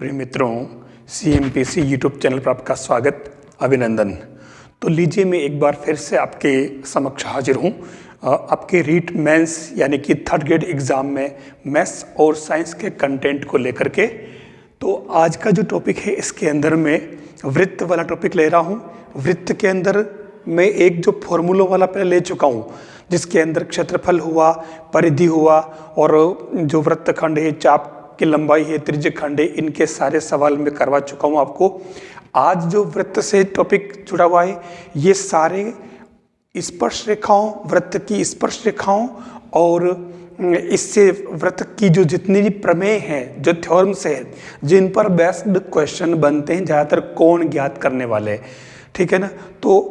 प्रिय मित्रों, CMPC YouTube channel पर आपका स्वागत, अभिनंदन। तो लीजिए मैं एक बार फिर से आपके समक्ष हाजिर हूँ आपके रीट मेंस यानी कि 3rd ग्रेड एग्ज़ाम में मैथ्स और साइंस के कंटेंट को लेकर के। तो आज का जो टॉपिक है इसके अंदर मैं वृत्त वाला टॉपिक ले रहा हूँ। वृत्त के अंदर मैं एक जो फॉर्मूलों वाला पहले ले चुका हूँ, जिसके अंदर क्षेत्रफल हुआ, परिधि हुआ और जो वृत्तखंड है, चाप की लंबाई है, त्रिज्यखंड है, इनके सारे सवाल मैं करवा चुका हूँ आपको। आज जो वृत्त से टॉपिक जुड़ा हुआ है, ये सारे स्पर्श रेखाओं, वृत्त की स्पर्श रेखाओं और इससे वृत्त की जो जितनी भी प्रमेय हैं, जो थ्योरम्स हैं, जिन पर बेस्ड क्वेश्चन बनते हैं, ज़्यादातर कोण ज्ञात करने वाले, ठीक है ना। तो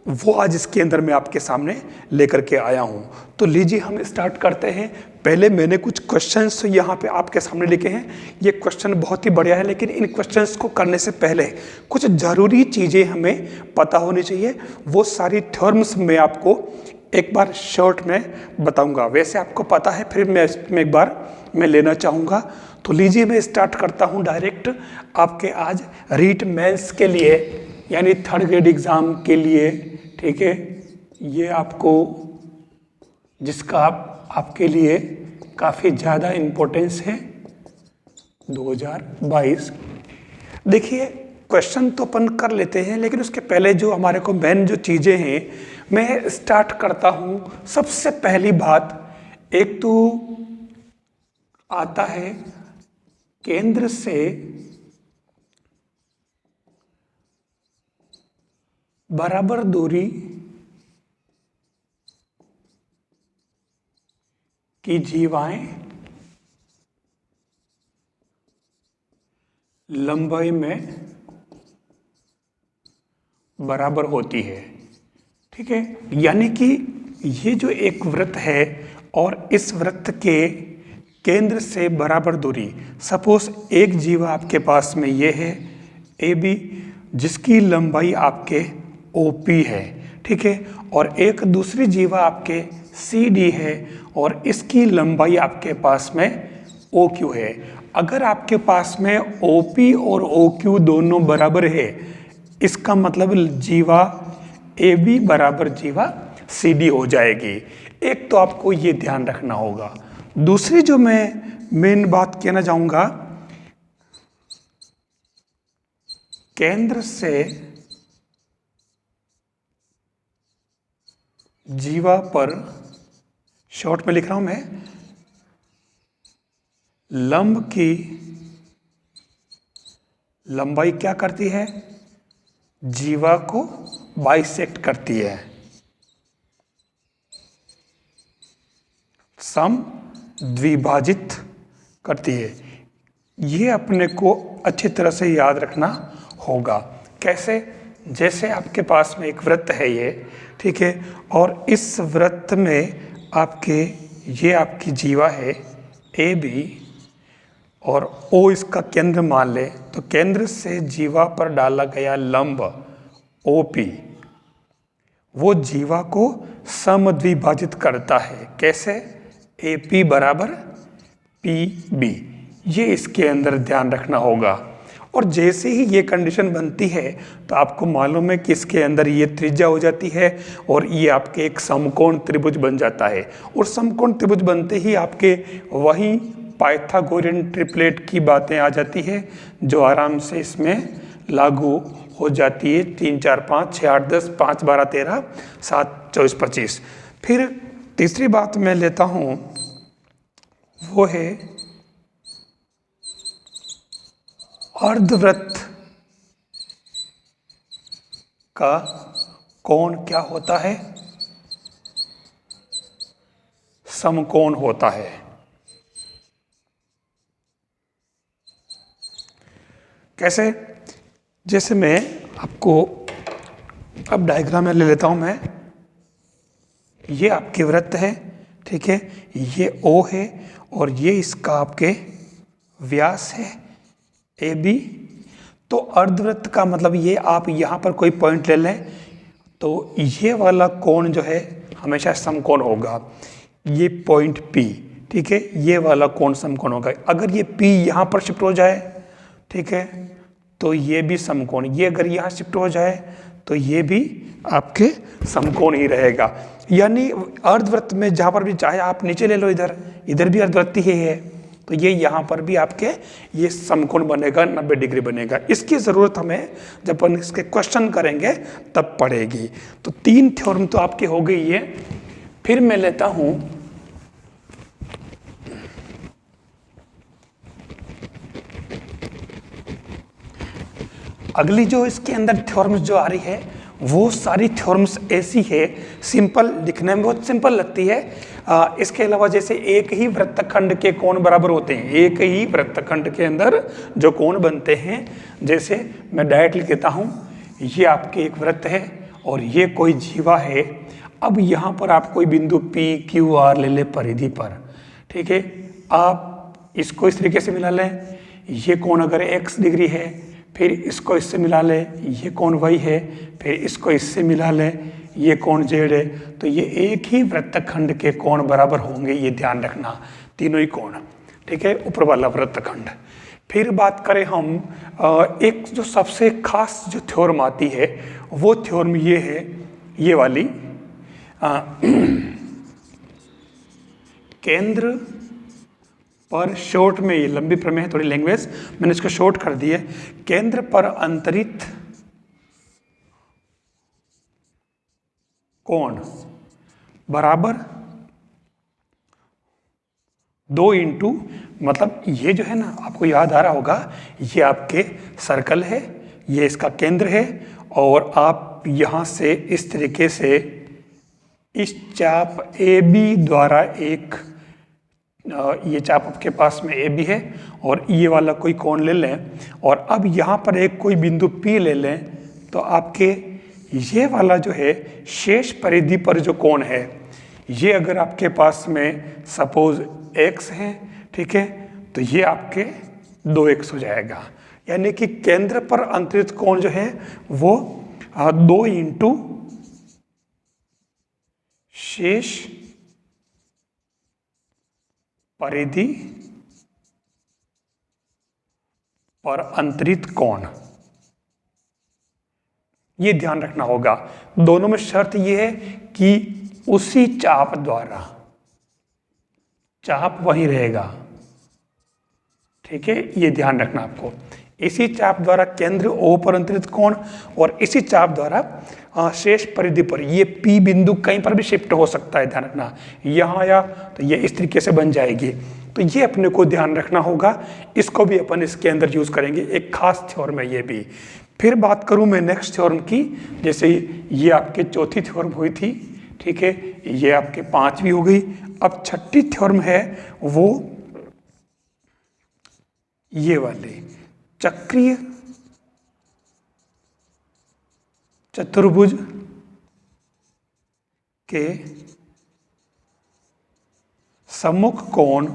वो आज इसके अंदर मैं आपके सामने लेकर के आया हूँ। तो लीजिए हम स्टार्ट करते हैं। पहले मैंने कुछ क्वेश्चंस यहाँ पे आपके सामने लिखे हैं। ये क्वेश्चन बहुत ही बढ़िया है, लेकिन इन क्वेश्चंस को करने से पहले कुछ ज़रूरी चीज़ें हमें पता होनी चाहिए। वो सारी थ्योरम्स मैं आपको एक बार शॉर्ट में बताऊंगा। वैसे आपको पता है, फिर मैं इसमें एक बार मैं लेना चाहूँगा। तो लीजिए मैं स्टार्ट करता हूँ डायरेक्ट आपके आज रीट मेंस के लिए, यानी 3rd ग्रेड एग्ज़ाम के लिए, ठीक है। ये आपको जिसका आपके लिए काफ़ी ज़्यादा इम्पोर्टेंस है 2022। देखिए क्वेश्चन तो अपन कर लेते हैं, लेकिन उसके पहले जो हमारे को मेन जो चीज़ें हैं मैं स्टार्ट करता हूँ। सबसे पहली बात, एक तो आता है केंद्र से बराबर दूरी की जीवाएं लंबाई में बराबर होती है, ठीक है। यानी कि ये जो एक वृत्त है और इस वृत्त के केंद्र से बराबर दूरी, सपोज एक जीवा आपके पास में ये है AB, जिसकी लंबाई आपके OP है, ठीक है, और एक दूसरी जीवा आपके CD है और इसकी लंबाई आपके पास में OQ है। अगर आपके पास में OP और OQ दोनों बराबर है, इसका मतलब जीवा AB बराबर जीवा CD हो जाएगी। एक तो आपको ये ध्यान रखना होगा। दूसरी जो मैं मेन बात कहना चाहूँगा, केंद्र से जीवा पर, शॉर्ट में लिख रहा हूं मैं, लंब की लंबाई क्या करती है? जीवा को बाइसेक्ट करती है, सम द्विभाजित करती है। ये अपने को अच्छी तरह से याद रखना होगा। कैसे? जैसे आपके पास में एक वृत्त है ये, ठीक है, और इस वृत्त में आपके ये आपकी जीवा है AB और O इसका केंद्र मान ले, तो केंद्र से जीवा पर डाला गया लंब OP वो जीवा को समद्विभाजित करता है। कैसे? AP बराबर PB। ये इसके अंदर ध्यान रखना होगा। और जैसे ही ये कंडीशन बनती है तो आपको मालूम है कि इसके अंदर ये त्रिज्या हो जाती है और ये आपके एक समकोण त्रिभुज बन जाता है। और समकोण त्रिभुज बनते ही आपके वही पाइथागोरियन ट्रिपलेट की बातें आ जाती है, जो आराम से इसमें लागू हो जाती है। 3 4 5 6 8 10 5 12 13 7 24 25। फिर तीसरी बात मैं लेता हूँ, वो है अर्धवृत्त का कोण क्या होता है? समकोण होता है। कैसे? जैसे मैं आपको अब डायग्राम में ले लेता हूं मैं। ये आपके वृत्त है, ठीक है, ये O है और ये इसका आपके व्यास है AB। तो अर्धवृत्त का मतलब ये, आप यहाँ पर कोई पॉइंट ले लें तो ये वाला कोण जो है हमेशा समकोण होगा। ये पॉइंट P, ठीक है, ये वाला कोण समकोण होगा। अगर ये P यहाँ पर शिफ्ट हो जाए, ठीक है, तो ये भी समकोण, ये अगर यहाँ शिफ्ट हो जाए तो ये भी आपके समकोण ही रहेगा। यानी अर्धवृत्त में जहाँ पर भी, चाहे आप नीचे ले लो, इधर इधर भी अर्धवृत्त ही है, तो ये यहाँ पर भी आपके ये समकोण बनेगा, 90 डिग्री बनेगा। इसकी ज़रूरत हमें जब अपन इसके क्वेश्चन करेंगे तब पड़ेगी। तो 3 थ्योरम तो आपके हो गई है। फिर मैं लेता हूँ अगली, जो इसके अंदर थ्योरम्स जो आ रही है वो सारी थ्योरम्स ऐसी है, सिंपल, दिखने में बहुत सिंपल लगती है। इसके अलावा जैसे एक ही वृत्तखंड के कोण बराबर होते हैं, एक ही वृत्तखंड के अंदर जो कोण बनते हैं, जैसे मैं डायरेक्ट लिख देता हूँ, ये आपके एक वृत्त है और ये कोई जीवा है। अब यहाँ पर आप कोई बिंदु P Q R ले ले परिधि पर, ठीक है, आप इसको इस तरीके से मिला लें, ये कोण अगर x डिग्री है, फिर इसको इससे मिला ले, ये कोण y है, फिर इसको इससे मिला ले, ये कोण z है, तो ये एक ही वृत्तखंड के कोण बराबर होंगे, ये ध्यान रखना, तीनों ही कोण, ठीक है, ऊपर वाला वृत्तखंड। फिर बात करें हम एक जो सबसे खास जो थ्योरम आती है, वो थ्योरम ये है, ये वाली, केंद्र पर, शॉर्ट में ये लंबी प्रमेय है, थोड़ी लैंग्वेज मैंने इसको शॉर्ट कर दी है, केंद्र पर अंतरित कोण बराबर 2 इंटू, मतलब ये जो है ना, आपको याद आ रहा होगा, ये आपके सर्कल है, ये इसका केंद्र है, और आप यहाँ से इस तरीके से इस चाप AB द्वारा एक, ये चाप आपके पास में AB है और ये वाला कोई कोण ले लें, और अब यहाँ पर एक कोई बिंदु P ले लें, तो आपके ये वाला जो है शेष परिधि पर जो कोण है, ये अगर आपके पास में सपोज x है, ठीक है, तो ये आपके 2x हो जाएगा। यानी कि केंद्र पर अंतरित कोण जो है वो 2 इंटू शेष परिधि पर अंतरित कोण, ये ध्यान रखना होगा। दोनों में शर्त ये है कि उसी चाप द्वारा, चाप वही रहेगा, ठीक है, ये ध्यान रखना आपको। इसी चाप द्वारा केंद्र O पर अंतरित कोण, और इसी चाप द्वारा शेष परिधि पर, ये P बिंदु कहीं पर भी शिफ्ट हो सकता है, ध्यान रखना, यहाँ आया तो ये इस तरीके से बन जाएगी, तो ये अपने को ध्यान रखना होगा। इसको भी अपन इसके अंदर यूज करेंगे, एक खास थ्योरम है ये भी। फिर बात करूं मैं नेक्स्ट थ्योरम की, जैसे ये आपके चौथी थ्योरम हुई थी, ठीक है, ये आपके 5वीं हो गई। अब छठी थ्योरम है वो ये वाले, चक्रीय चतुर्भुज के सम्मुख कोण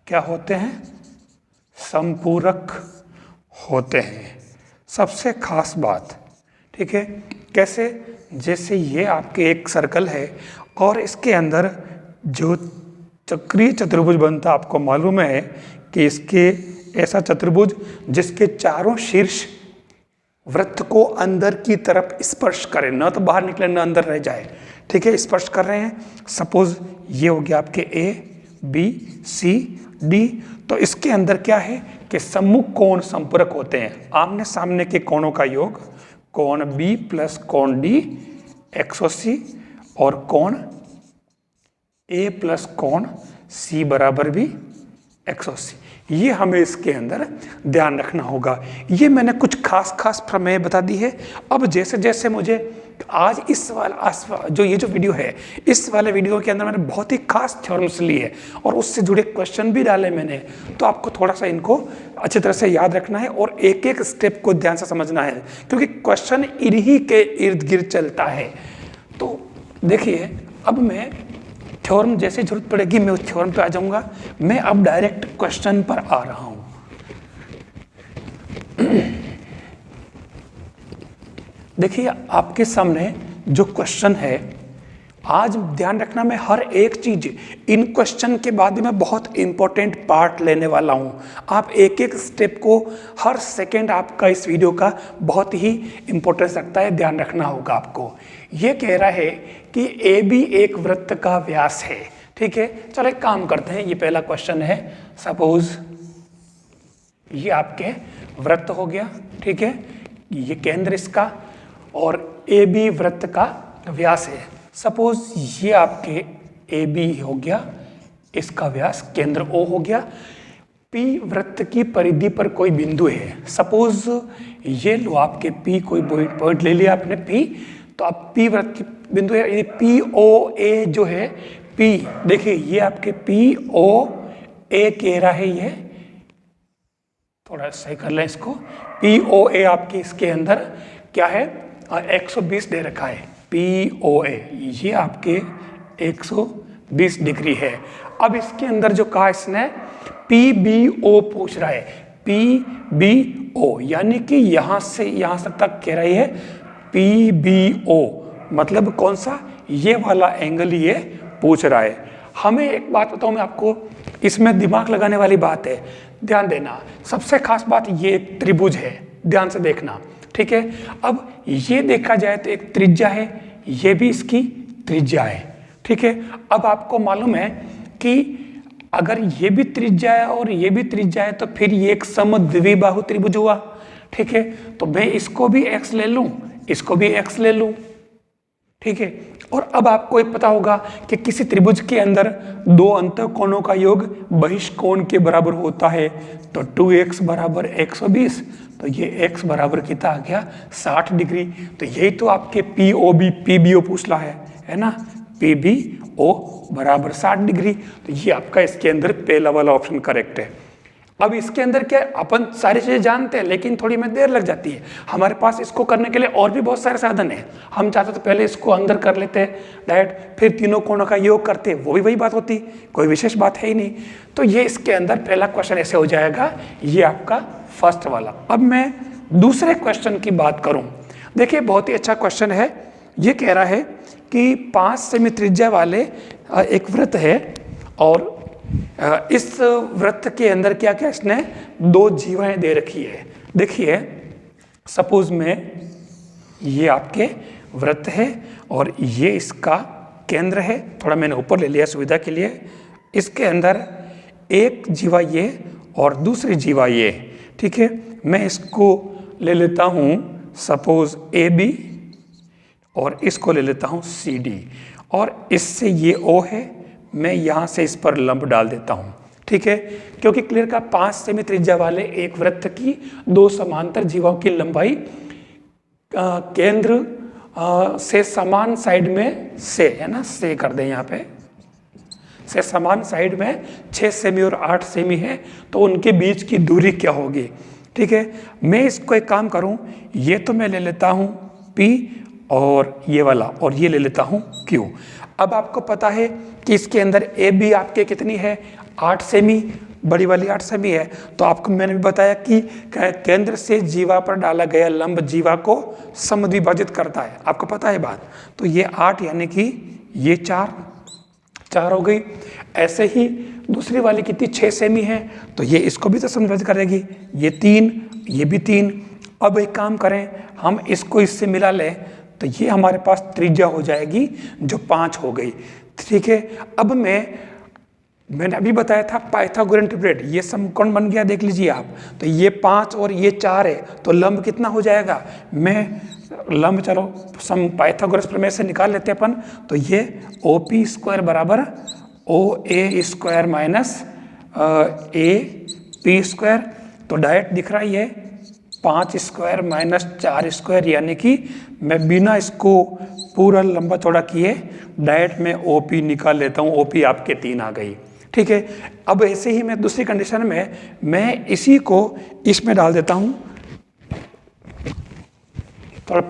क्या होते हैं, संपूरक होते हैं। सबसे खास बात, ठीक है, कैसे, जैसे ये आपके एक सर्कल है और इसके अंदर जो चक्रीय चतुर्भुज बनता, आपको मालूम है कि इसके ऐसा चतुर्भुज जिसके चारों शीर्ष वृत्त को अंदर की तरफ स्पर्श करें, न तो बाहर निकले न अंदर रह जाए, ठीक है, स्पर्श कर रहे हैं। सपोज ये हो गया आपके A B C D, तो इसके अंदर क्या है कि सम्मुख कोण संपूरक होते हैं, आमने सामने के कोणों का योग, कोण B प्लस कोण D XOC, और कोण A प्लस कोण C बराबर भी XOC। ये हमें इसके अंदर ध्यान रखना होगा। ये मैंने कुछ खास प्रमेय बता दी है। अब जैसे जैसे मुझे आज इस वाला जो ये जो वीडियो है, इस वाले वीडियो के अंदर मैंने बहुत ही खास थ्योरम्स लिए और उससे जुड़े क्वेश्चन भी डाले मैंने, तो आपको थोड़ा सा इनको अच्छी तरह से याद रखना है और एक एक स्टेप को ध्यान से समझना है, क्योंकि क्वेश्चन इन्हीं के इर्द गिर्द चलता है। तो देखिए, अब मैं थ्योरम जैसे जरूरत पड़ेगी मैं उस थ्योरम पे आ जाऊंगा। मैं अब डायरेक्ट क्वेश्चन पर आ रहा हूं। देखिए, आपके सामने जो क्वेश्चन है, आज ध्यान रखना, मैं हर एक चीज इन क्वेश्चन के बाद में बहुत इंपॉर्टेंट पार्ट लेने वाला हूं। आप एक एक स्टेप को, हर सेकंड आपका इस वीडियो का बहुत ही इंपॉर्टेंस रखता है, ध्यान रखना होगा आपको। ये कह रहा है कि ए बी एक वृत्त का व्यास है, ठीक है। चलो एक काम करते हैं, ये पहला क्वेश्चन है। सपोज ये आपके वृत्त हो गया, ठीक है, ये केंद्र इसका, और ए बी वृत्त का व्यास है। सपोज ये आपके ए बी हो गया, इसका व्यास केंद्र ओ हो गया। पी वृत्त की परिधि पर कोई बिंदु है, सपोज ये लो आपके पी, कोई पॉइंट ले लिया आपने पी, तो अब पी वृत्त की बिंदु है, ये पी ओ ए जो है, पी देखिए ये आपके पी ओ ए कह रहा है, ये थोड़ा सही कर लें इसको, पी ओ ए आपके इसके अंदर क्या है, 120 दे रखा है, पी ओ ए ये आपके 120 डिग्री है। अब इसके अंदर जो कहा इसने पी बी ओ पूछ रहा है, पी बी ओ यानी कि यहां से यहां तक कह रही है पी बी ओ, मतलब कौन सा, ये वाला एंगल ये पूछ रहा है। हमें एक बात बताऊं मैं आपको, इसमें दिमाग लगाने वाली बात है, ध्यान देना। सबसे खास बात ये एक त्रिभुज है, ध्यान से देखना, ठीक है। अब ये देखा जाए तो एक त्रिज्या है, ये भी इसकी त्रिज्या है, ठीक है। अब आपको मालूम है कि अगर ये भी त्रिज्या है और ये भी त्रिज्या है तो फिर ये एक समद्विबाहु त्रिभुज हुआ, ठीक है। तो मैं इसको भी x ले लूं, इसको भी x ले लूं, ठीक है। और अब आपको एक पता होगा कि किसी त्रिभुज के अंदर दो अंतःकोणों का योग बहिष्कोण के बराबर होता है, तो 2x बराबर 120, तो ये x बराबर कितना आ गया, 60 डिग्री। तो यही तो आपके PBO पूछ रहा है ना, PBO बराबर 60 डिग्री। तो ये आपका इसके अंदर पहला वाला ऑप्शन करेक्ट है। अब इसके अंदर क्या, अपन सारी चीजें जानते हैं लेकिन थोड़ी में देर लग जाती है। हमारे पास इसको करने के लिए और भी बहुत सारे साधन हैं। हम चाहते तो पहले इसको अंदर कर लेते हैं डायरेक्ट, फिर तीनों कोणों का योग करते, वो भी वही बात होती, कोई विशेष बात है ही नहीं। तो ये इसके अंदर पहला क्वेश्चन ऐसे हो जाएगा, ये आपका फर्स्ट वाला। अब मैं दूसरे क्वेश्चन की बात करूं, देखिए बहुत ही अच्छा क्वेश्चन है। ये कह रहा है कि 5 सेमी त्रिज्या वाले एक वृत्त है, और इस वृत्त के अंदर क्या क्या इसने 2 जीवाएं दे रखी है। देखिए सपोज में ये आपके वृत्त है और ये इसका केंद्र है, थोड़ा मैंने ऊपर ले लिया सुविधा के लिए। इसके अंदर एक जीवा ये और दूसरी जीवा ये, ठीक है। मैं इसको ले लेता हूं सपोज AB और इसको ले लेता हूं CD, और इससे ये O है, मैं यहाँ से इस पर लंब डाल देता हूँ, ठीक है। क्योंकि क्लियर का 5 सेमी त्रिज्या वाले एक वृत्त की 2 समांतर जीवाओं की लंबाई केंद्र से समान साइड में से, है ना, से कर दें यहाँ पे, से समान साइड में 6 सेमी और 8 सेमी है, तो उनके बीच की दूरी क्या होगी, ठीक है। मैं इसको एक काम करूँ, ये तो मैं ले लेता हूँ P और ये वाला, और ये ले लेता हूँ Q। अब आपको पता है कि इसके अंदर AB आपके कितनी है, 8 सेमी, बड़ी वाली 8 सेमी है। तो आपको मैंने भी बताया कि केंद्र से जीवा पर डाला गया लंब जीवा को समद्विभाजित करता है, आपको पता है बात। तो ये 8 यानी कि ये 4 हो गई। ऐसे ही दूसरी वाली कितनी, 6 सेमी है, तो ये इसको भी तो समद्विभाजित करेगी, ये 3, ये भी 3। अब एक काम करें, हम इसको इससे मिला लें, तो ये हमारे पास त्रिज्या हो जाएगी जो 5 हो गई, ठीक है। अब मैंने अभी बताया था पाइथागोरन ट्रिपलेट, ये समकोण बन गया, देख लीजिए आप। तो ये 5 और ये 4 है, तो लंब कितना हो जाएगा, मैं लंब चलो सम पाइथागोरस प्रमेय से निकाल लेते अपन। तो ये OP² बराबर OA² माइनस AP², तो डायरेक्ट दिख रहा है ये 5² माइनस 4², यानी कि मैं बिना इसको पूरा लंबा चौड़ा किए डायरेक्ट में OP निकाल लेता हूँ। OP आपके 3 आ गई, ठीक है। अब ऐसे ही मैं दूसरी कंडीशन में मैं इसी को इसमें डाल देता हूँ, थोड़ा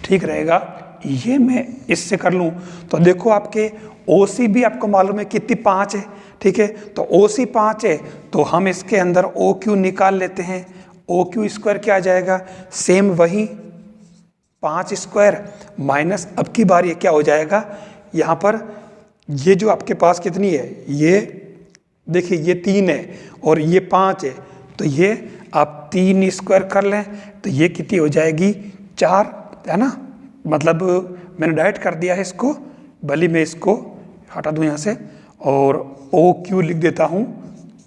ठीक रहेगा। ये मैं इससे कर लूँ तो देखो आपके OC भी आपको मालूम है कितनी 5 है, ठीक है। तो OC 5 है, तो हम इसके अंदर OQ निकाल लेते हैं। OQ² क्या आ जाएगा, सेम वही 5² माइनस, अब की बार ये क्या हो जाएगा, यहाँ पर ये जो आपके पास कितनी है, ये देखिए ये 3 है और ये 5 है, तो ये आप 3 स्क्वायर कर लें तो ये कितनी हो जाएगी 4, है ना। मतलब मैंने डायरेक्ट कर दिया है इसको, भले मैं इसको हटा दूं यहाँ से और ओ क्यू लिख देता हूँ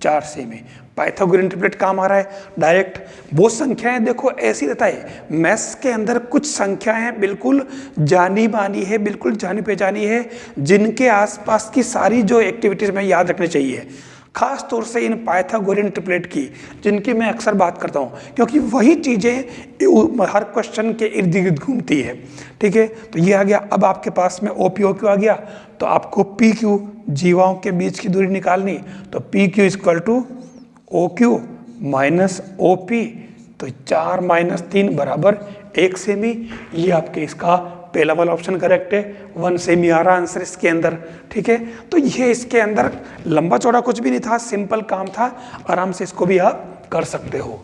4 सेमी। पाइथागोरियन ट्रिपलेट काम आ रहा है डायरेक्ट। वो संख्याएं देखो ऐसी रहता है, मैथ्स के अंदर कुछ संख्याएं बिल्कुल जानी मानी है, बिल्कुल जानी पहचानी है, जिनके आसपास की सारी जो एक्टिविटीज में याद रखनी चाहिए, खास तौर से इन पाइथागोरियन ट्रिपलेट की, जिनकी मैं अक्सर बात करता हूँ, क्योंकि वही चीज़ें हर क्वेश्चन के इर्द गिर्द घूमती है। ठीक है, तो ये आ गया। अब आपके पास में ओ पी ओ क्यू आ गया, तो आपको पी क्यू जीवाओं के बीच की दूरी निकालनी, तो P Q equal to O Q minus O P, तो 4 माइनस 3 बराबर 1 सेमी। ये आपके इसका पहला वाला ऑप्शन करेक्ट है, 1 सेमी आ रहा आंसर इसके अंदर। ठीक है, तो ये इसके अंदर लंबा चौड़ा कुछ भी नहीं था, सिंपल काम था, आराम से इसको भी आप कर सकते हो।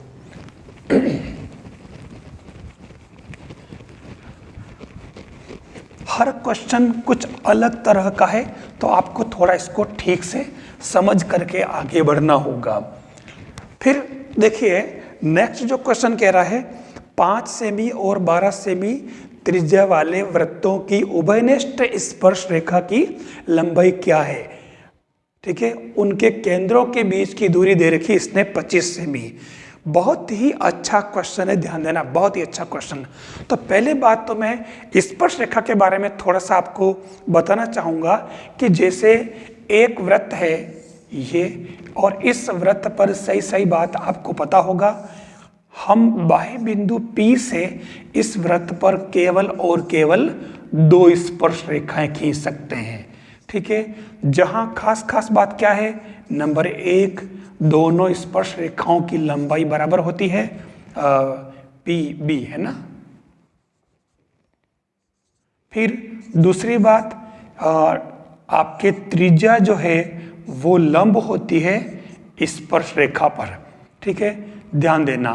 हर क्वेश्चन कुछ अलग तरह का है, तो आपको थोड़ा इसको ठीक से समझ करके आगे बढ़ना होगा। फिर देखिए नेक्स्ट जो क्वेश्चन कह रहा है, 5 सेमी और 12 सेमी त्रिज्या वाले वृत्तों की उभयनिष्ठ स्पर्श रेखा की लंबाई क्या है। ठीक है, उनके केंद्रों के बीच की दूरी दे रखी इसने 25 सेमी। बहुत ही अच्छा क्वेश्चन है, ध्यान देना, बहुत ही अच्छा क्वेश्चन। तो पहले बात तो मैं स्पर्श रेखा के बारे में थोड़ा सा आपको बताना चाहूँगा कि जैसे एक वृत्त है ये, और इस वृत्त पर सही बात आपको पता होगा, हम बाह्य बिंदु P से इस वृत्त पर केवल और केवल 2 स्पर्श रेखाएं खींच सकते हैं। ठीक है, जहां खास बात क्या है, नंबर 1, दोनों स्पर्श रेखाओं की लंबाई बराबर होती है पी बी, है ना। फिर दूसरी बात, आपके त्रिज्या जो है वो लंब होती है स्पर्श रेखा पर। ठीक है, ध्यान देना,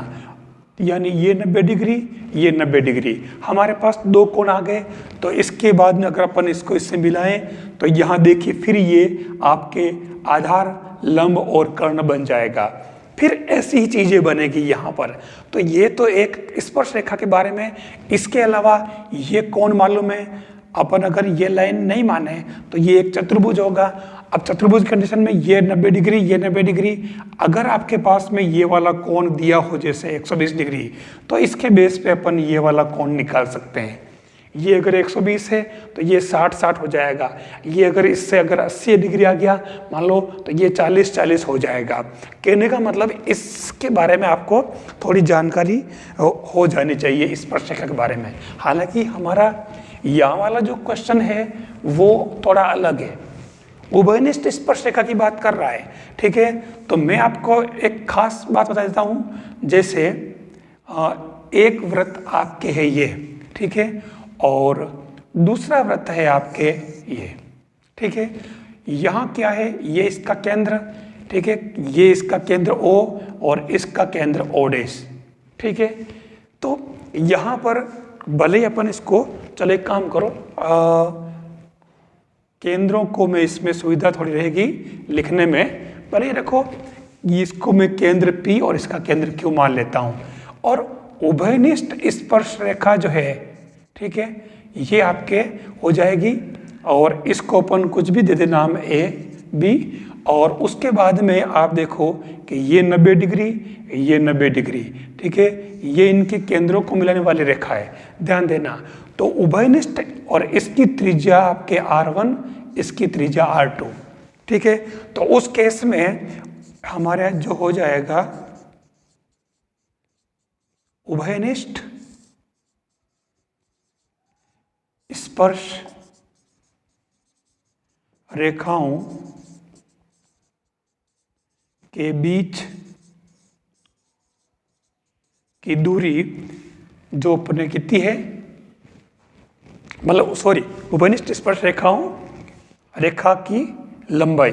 यानी ये 90 डिग्री, ये 90 डिग्री, हमारे पास 2 कोण आ गए। तो इसके बाद में अगर अपन इसको इससे मिलाएं तो यहाँ देखिए फिर ये आपके आधार, लंब और कर्ण बन जाएगा। फिर ऐसी ही चीजें बनेगी यहाँ पर। तो ये तो एक स्पर्श रेखा के बारे में। इसके अलावा ये कोण मालूम है, अपन अगर ये लाइन नहीं माने तो ये एक चतुर्भुज होगा। अब चतुर्भुज कंडीशन में ये 90 डिग्री, ये 90 डिग्री, अगर आपके पास में ये वाला कोण दिया हो जैसे 120 डिग्री, तो इसके बेस पे अपन ये वाला कोण निकाल सकते हैं। ये अगर 120 है तो ये 60 हो जाएगा। ये अगर इससे अगर 80 डिग्री आ गया मान लो, तो ये 40 हो जाएगा। कहने का मतलब इसके बारे में आपको थोड़ी जानकारी हो जानी चाहिए स्पर्श रेखा के बारे में। हालांकि हमारा यहाँ वाला जो क्वेश्चन है वो थोड़ा अलग है, उभयनिष्ठ स्पर्श रेखा की बात कर रहा है। ठीक है, तो मैं आपको एक खास बात बता देता हूँ। जैसे एक वृत्त आपके है ये, ठीक है, और दूसरा वृत्त है आपके ये। ठीक है, यहाँ क्या है, ये इसका केंद्र, ठीक है, ये इसका केंद्र O और इसका केंद्र O डैश। ठीक है, तो यहाँ पर भले ही अपन इसको, चलो एक काम करो, केंद्रों को मैं इसमें सुविधा थोड़ी रहेगी लिखने में, भले ही रखो, इसको मैं केंद्र P और इसका केंद्र Q मान लेता हूँ। और उभयनिष्ठ स्पर्श रेखा जो है, ठीक है, ये आपके हो जाएगी, और इसको अपन कुछ भी दे दे नाम A B, और उसके बाद में आप देखो कि ये 90 डिग्री, ये 90 डिग्री, ठीक है, ये इनके केंद्रों को मिलाने वाली रेखा है, ध्यान देना। तो उभयनिष्ठ, और इसकी त्रिज्या आपके R1, इसकी त्रिज्या R2। ठीक है, तो उस केस में हमारे जो हो जाएगा उभयनिष्ठ स्पर्श रेखाओं के बीच की दूरी जो अपने कितनी है, मतलब सॉरी, उभयनिष्ठ स्पर्श रेखा की लंबाई,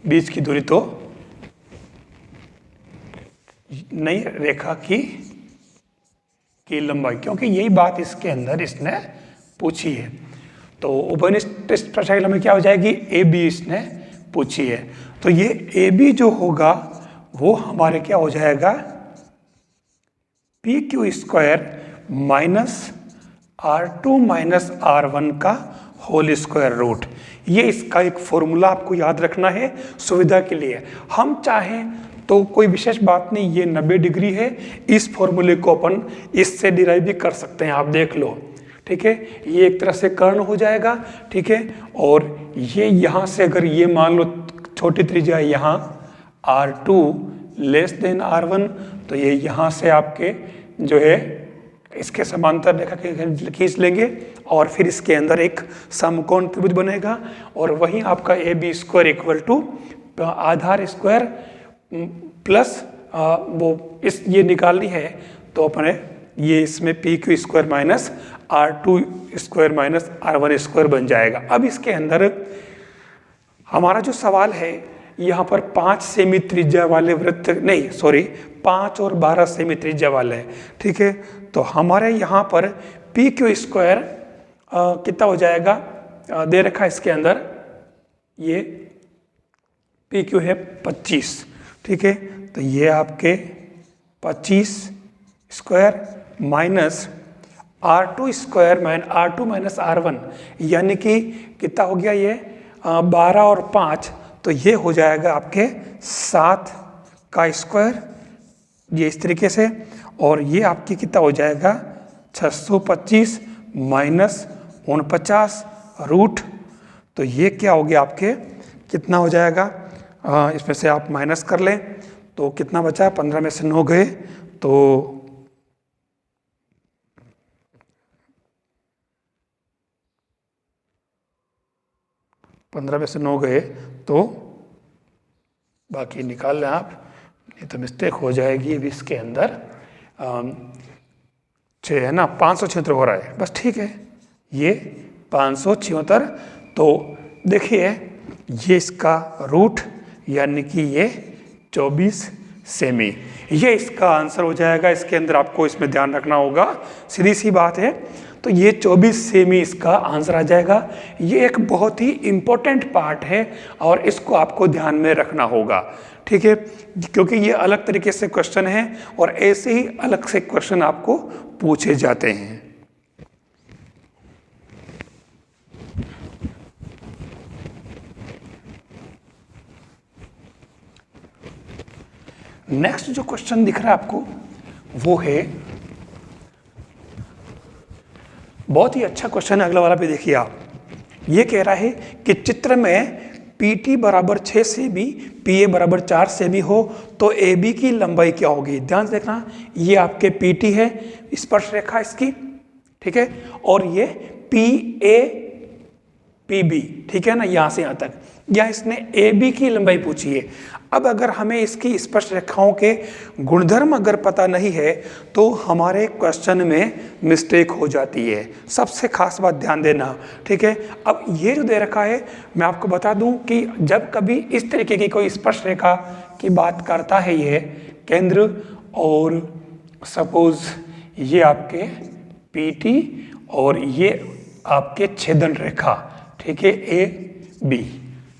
बीच की दूरी तो नहीं, रेखा की लंबाई, क्योंकि यही बात इसके अंदर इसने पूछी है। तो तो उभयनिष्ठ स्पर्शरेखा लंबाई क्या हो जाएगी, AB इसने पूछी है। तो ये AB जो होगा वो हमारे क्या हो जाएगा, PQ² minus R2 minus R1 का होल स्क्वायर रूट। ये इसका एक फॉर्मूला आपको याद रखना है सुविधा के लिए। हम चाहें तो कोई विशेष बात नहीं, ये 90 डिग्री है, इस फॉर्मूले को अपन इससे डिराइव भी कर सकते हैं, आप देख लो, ठीक है। ये एक तरह से कर्ण हो जाएगा, ठीक है। और ये यहाँ से अगर ये मान लो छोटी त्रिज्या यहाँ R2 लेस देन R1, तो ये यहाँ से आपके जो है इसके समांतर रेखा खींच लेंगे और फिर इसके अंदर एक समकोण त्रिभुज बनेगा और वहीं आपका AB² इक्वल टू आधार स्क्वायर प्लस वो इस ये निकालनी है तो अपने ये इसमें PQ² minus R2² minus R1² बन जाएगा। अब इसके अंदर हमारा जो सवाल है यहाँ पर 5 सेमी त्रिज्या वाले वृत्त नहीं, सॉरी 5 और 12 सेमी त्रिज्या वाले हैं, ठीक है। तो हमारे यहाँ पर PQ² कितना हो जाएगा, दे रखा है इसके अंदर, ये PQ है 25, ठीक है। तो ये आपके 25² माइनस R2 माइनस R1 यानी कि कितना हो गया ये 12 और 5, तो ये हो जाएगा आपके 7 का स्क्वायर, ये इस तरीके से। और ये आपकी कितना हो जाएगा 625 माइनस 49 रूट। तो ये क्या हो गया आपके, कितना हो जाएगा, इसमें से आप माइनस कर लें तो कितना बचा, 15 में से 9 गए तो 15 में से 9 गए तो बाकी निकाल लें आप, ये तो मिस्टेक हो जाएगी। अभी इसके अंदर 6 है ना, 576 हो रहा है, बस ठीक है, ये 576। तो देखिए ये इसका रूट यानी कि ये 24 सेमी, ये इसका आंसर हो जाएगा। इसके अंदर आपको इसमें ध्यान रखना होगा, सीधी सी बात है। तो ये 24 सेमी इसका आंसर आ जाएगा। ये एक बहुत ही इम्पोर्टेंट पार्ट है और इसको आपको ध्यान में रखना होगा, ठीक है, क्योंकि ये अलग तरीके से क्वेश्चन है और ऐसे ही अलग से क्वेश्चन आपको पूछे जाते हैं। नेक्स्ट जो क्वेश्चन दिख रहा है आपको वो है, बहुत ही अच्छा क्वेश्चन है, अगला वाला पे देखिए आप। ये कह रहा है कि चित्र में PT बराबर 6 सेमी, PA बराबर 4 सेमी हो तो AB की लंबाई क्या होगी। ध्यान से देखना, ये आपके PT है, स्पर्श रेखा इसकी, ठीक है, और ये PA PB, ठीक है ना, यहाँ से यहाँ तक, या इसने AB की लंबाई पूछी है। अब अगर हमें इसकी स्पर्श रेखाओं के गुणधर्म अगर पता नहीं है तो हमारे क्वेश्चन में मिस्टेक हो जाती है। सबसे खास बात ध्यान देना, ठीक है। अब ये जो दे रखा है, मैं आपको बता दूं कि जब कभी इस तरीके की कोई स्पर्श रेखा की बात करता है ये केंद्र, और सपोज ये आपके PT और ये आपके छेदन रेखा, ठीक है, AB,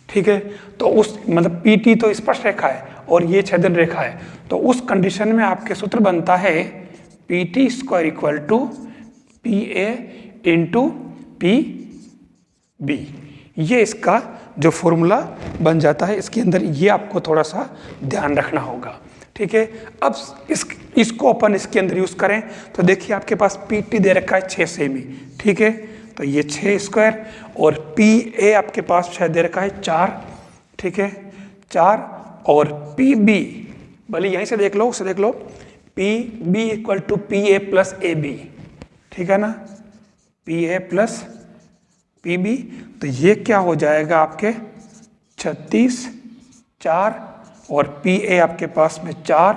ठीक है। तो उस मतलब PT तो स्पर्श रेखा है और ये छेदन रेखा है, तो उस कंडीशन में आपके सूत्र बनता है PT² equal to PA into PB। ये इसका जो फॉर्मूला बन जाता है, इसके अंदर ये आपको थोड़ा सा ध्यान रखना होगा, ठीक है। अब इसको अपन इसके अंदर यूज करें तो देखिए आपके पास PT दे रखा है 6 सेमी, ठीक है, तो ये 6² और PA आपके पास शायद दे रखा है 4, ठीक है, 4, और PB भले यहीं से देख लो, उससे देख लो, PB equal to PA plus AB, ठीक है ना, PA प्लस PB। तो ये क्या हो जाएगा आपके 36, 4 और PA आपके पास में 4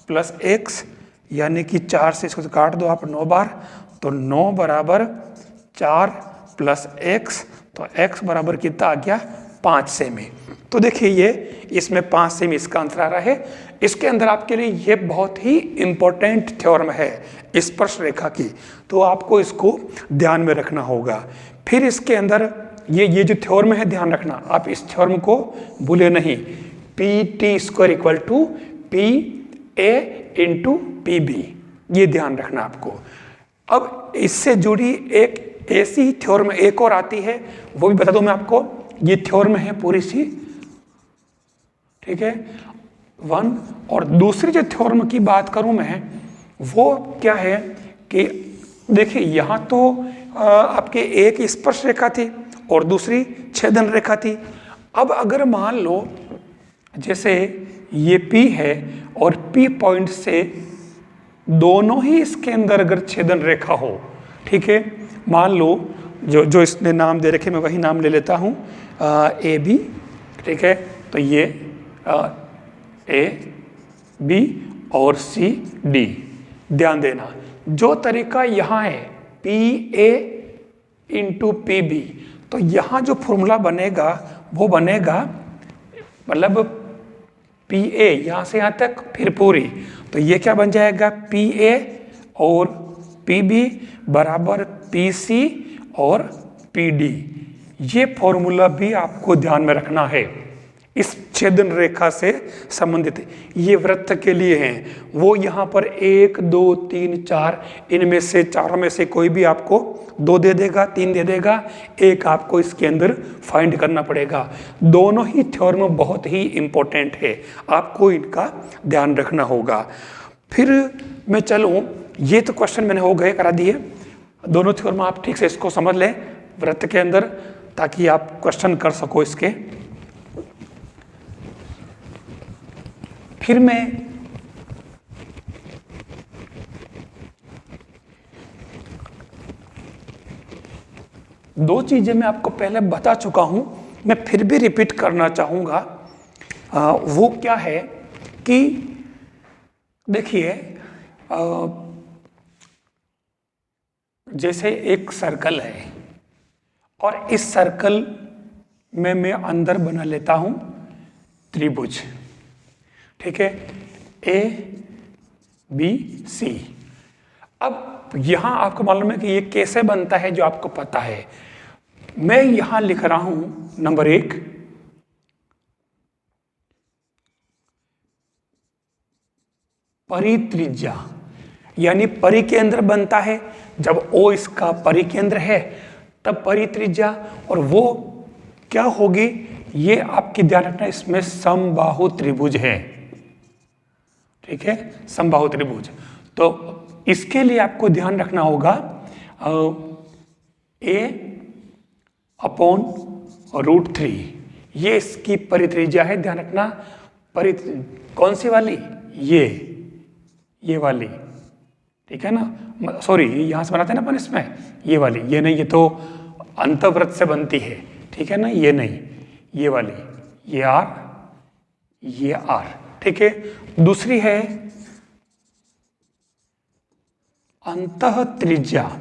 प्लस x, यानी कि 4 से इसको काट दो आप 9 बार, तो 9 बराबर 4 प्लस x, तो x बराबर कितना आ गया 5 सेमी। तो देखिए ये इसमें 5 सेमी इसका आंसर आ रहा है। इसके अंदर आपके लिए ये बहुत ही इंपॉर्टेंट थ्योरम है स्पर्श रेखा की, तो आपको इसको ध्यान में रखना होगा। फिर इसके अंदर ये जो थ्योरम है, ध्यान रखना आप इस थ्योरम को भूले नहीं। P T square equal to P A into P B, ये ध्यान रखना आपको। अब इससे जुड़ी एक ऐसी थ्योरम एक और आती है, वो भी बता दूं मैं आपको। ये थ्योरम है पूरी सी, ठीक है, 1। और दूसरी जो थ्योरम की बात करूं मैं, वो क्या है कि देखिए यहां तो आपके एक स्पर्श रेखा थी और दूसरी छेदन रेखा थी। अब अगर मान लो जैसे ये P है और P पॉइंट से दोनों ही इसके अंदर अगर छेदन रेखा हो, ठीक है, मान लो जो इसने नाम दे रखे मैं वही नाम ले लेता हूँ, ए बी, ठीक है, तो ये ए बी और सी डी। ध्यान देना जो तरीका यहाँ है P A into P B, तो यहाँ जो फॉर्मूला बनेगा वो बनेगा मतलब पी ए यहाँ से यहाँ तक फिर पूरी, तो ये क्या बन जाएगा पी ए और पी बी बराबर पी सी और पी डी। ये फॉर्मूला भी आपको ध्यान में रखना है, इस छेदन रेखा से संबंधित। ये वृत्त के लिए हैं, वो यहाँ पर 1 2 3 4 इनमें से चारों में से कोई भी आपको 2 दे देगा, 3 दे देगा, एक आपको इसके अंदर फाइंड करना पड़ेगा। दोनों ही थ्योरम बहुत ही इंपॉर्टेंट है, आपको इनका ध्यान रखना होगा। फिर मैं चलूँ, ये तो क्वेश्चन मैंने हो गए करा दिए, दोनों थ्योरम आप ठीक से इसको समझ लें वृत्त के अंदर, ताकि आप क्वेश्चन कर सको इसके। फिर मैं दो चीजें मैं आपको पहले बता चुका हूं, मैं फिर भी रिपीट करना चाहूंगा। वो क्या है कि देखिए जैसे एक सर्कल है और इस सर्कल में मैं अंदर बना लेता हूं त्रिभुज, ठीक है, ए बी सी। अब यहां आपको मालूम है कि ये कैसे बनता है, जो आपको पता है। मैं यहां लिख रहा हूं नंबर 1, परित्रिज्या, यानी परिकेंद्र बनता है। जब O इसका परिकेंद्र है तब परित्रिज्या, और वो क्या होगी, ये आपकी ध्यान रखना, इसमें समबाहु त्रिभुज है, ठीक है, समबाहु त्रिभुज। तो इसके लिए आपको ध्यान रखना होगा a/√3, ये इसकी परित्रिज्या है। ध्यान रखना कौन सी वाली, ये वाली, ठीक है ना, सॉरी यहां से बनाते हैं ना अपन इसमें, ये वाली, ये नहीं, ये तो अंतःवृत्त से बनती है, ठीक है ना, ये नहीं, ये वाली, ये आर, ठीक है। दूसरी है अंतः त्रिज्या,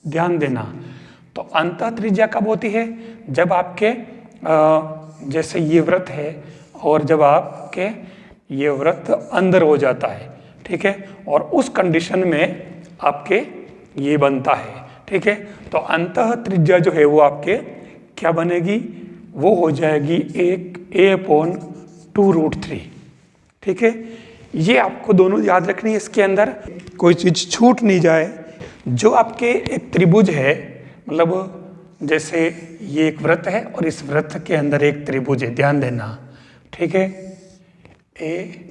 ध्यान देना। तो अंतः त्रिज्या कब होती है, जब आपके जैसे ये वृत्त है और जब आपके ये वृत्त अंदर हो जाता है, ठीक है, और उस कंडीशन में आपके ये बनता है, ठीक है। तो अंतः त्रिज्या जो है वो आपके क्या बनेगी, वो हो जाएगी a/2√3, ठीक है। ये आपको दोनों याद रखनी है, इसके अंदर कोई चीज छूट नहीं जाए। जो आपके एक त्रिभुज है, मतलब जैसे ये एक वृत्त है और इस वृत्त के अंदर एक त्रिभुज है, ध्यान देना, ठीक है, ए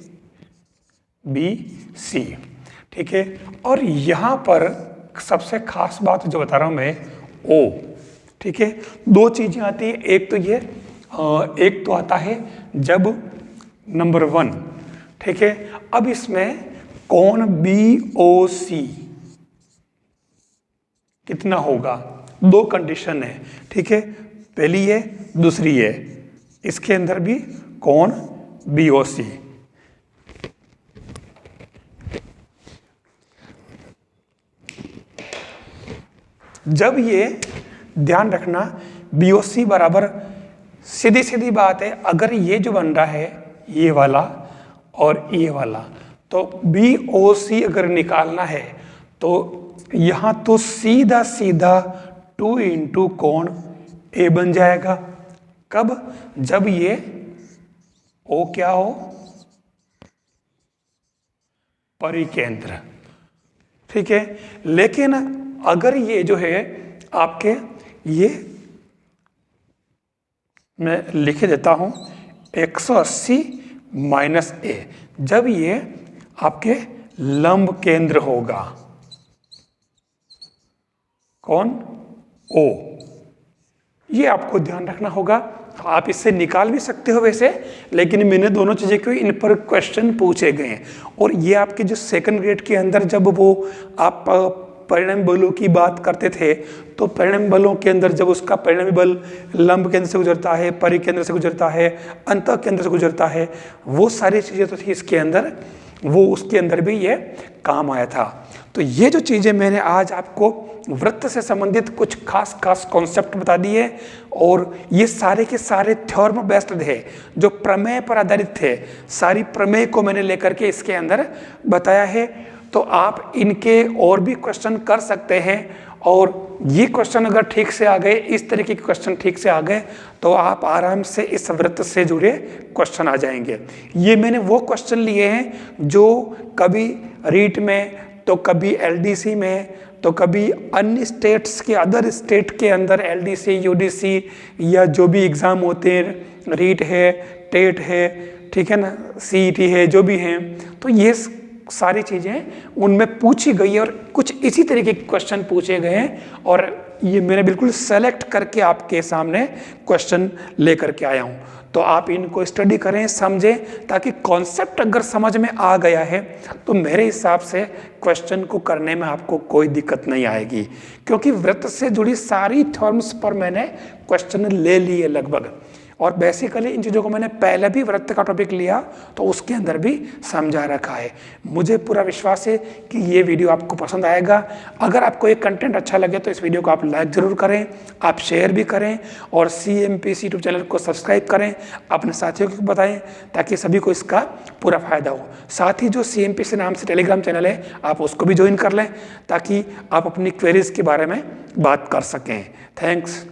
बी सी, ठीक है। और यहाँ पर सबसे खास बात जो बता रहा हूँ मैं, ओ, ठीक है। दो चीजें आती है, एक तो ये एक तो आता है जब नंबर 1, ठीक है। अब इसमें कोण BOC कितना होगा, दो कंडीशन है, ठीक है, पहली है दूसरी है, इसके अंदर भी कोण BOC। जब ये ध्यान रखना BOC बराबर, सीधी सीधी बात है, अगर ये जो बन रहा है ये वाला और ये वाला, तो BOC अगर निकालना है तो यहाँ तो सीधा सीधा 2 इंटू कोण ए बन जाएगा। कब? जब ये ओ क्या हो, परिकेंद्र। ठीक है, लेकिन अगर ये जो है आपके, ये मैं लिख देता हूं 180 माइनस ए, जब ये आपके लंब केंद्र होगा, कौन? ओ। ये आपको ध्यान रखना होगा। आप इससे निकाल भी सकते हो वैसे, लेकिन मैंने दोनों चीजें क्यों, इन पर क्वेश्चन पूछे गए हैं। और ये आपके जो सेकंड ग्रेड के अंदर जब वो आप परिणामी बलों की बात करते थे, तो परिणामी बलों के अंदर जब उसका परिणामी बल लंब केंद्र से गुजरता है, परिकेंद्र से गुजरता है, अंतः केंद्र से गुजरता है, वो सारी चीजें तो थी इसके अंदर, वो उसके अंदर भी ये काम आया था। तो ये जो चीजें मैंने आज आपको वृत्त से संबंधित कुछ खास खास कॉन्सेप्ट बता दिए, और ये सारे के सारे थ्योरम बेस्ड थे, जो प्रमेय पर आधारित थे। सारी प्रमेय को मैंने लेकर के इसके अंदर बताया है। तो आप इनके और भी क्वेश्चन कर सकते हैं, और ये क्वेश्चन अगर ठीक से आ गए, इस तरीके के क्वेश्चन ठीक से आ गए, तो आप आराम से इस वृत्त से जुड़े क्वेश्चन आ जाएंगे। ये मैंने वो क्वेश्चन लिए हैं जो कभी रीट में, तो कभी एलडीसी में, तो कभी अन्य स्टेट्स के, अदर स्टेट के अंदर एलडीसी, यूडीसी या जो भी एग्ज़ाम होते हैं, रीट है, टेट है, ठीक है ना, सीईटी है, जो भी हैं, तो ये सारी चीज़ें उनमें पूछी गई है, और कुछ इसी तरीके के क्वेश्चन पूछे गए हैं, और ये मैंने बिल्कुल सेलेक्ट करके आपके सामने क्वेश्चन लेकर के आया हूँ। तो आप इनको स्टडी करें, समझें, ताकि कॉन्सेप्ट अगर समझ में आ गया है तो मेरे हिसाब से क्वेश्चन को करने में आपको कोई दिक्कत नहीं आएगी, क्योंकि वृत्त से जुड़ी सारी थ्योरम्स पर मैंने क्वेश्चन ले लिए लगभग। और बेसिकली इन चीज़ों को मैंने पहले भी वृत्त का टॉपिक लिया, तो उसके अंदर भी समझा रखा है। मुझे पूरा विश्वास है कि ये वीडियो आपको पसंद आएगा। अगर आपको ये कंटेंट अच्छा लगे तो इस वीडियो को आप लाइक ज़रूर करें, आप शेयर भी करें, और CMPC यूट्यूब चैनल को सब्सक्राइब करें, अपने साथियों को बताएं, ताकि सभी को इसका पूरा फायदा हो। साथ ही जो CMPC नाम से टेलीग्राम चैनल है, आप उसको भी ज्वाइन कर लें, ताकि आप अपनी क्वेरीज के बारे में बात कर सकें। थैंक्स।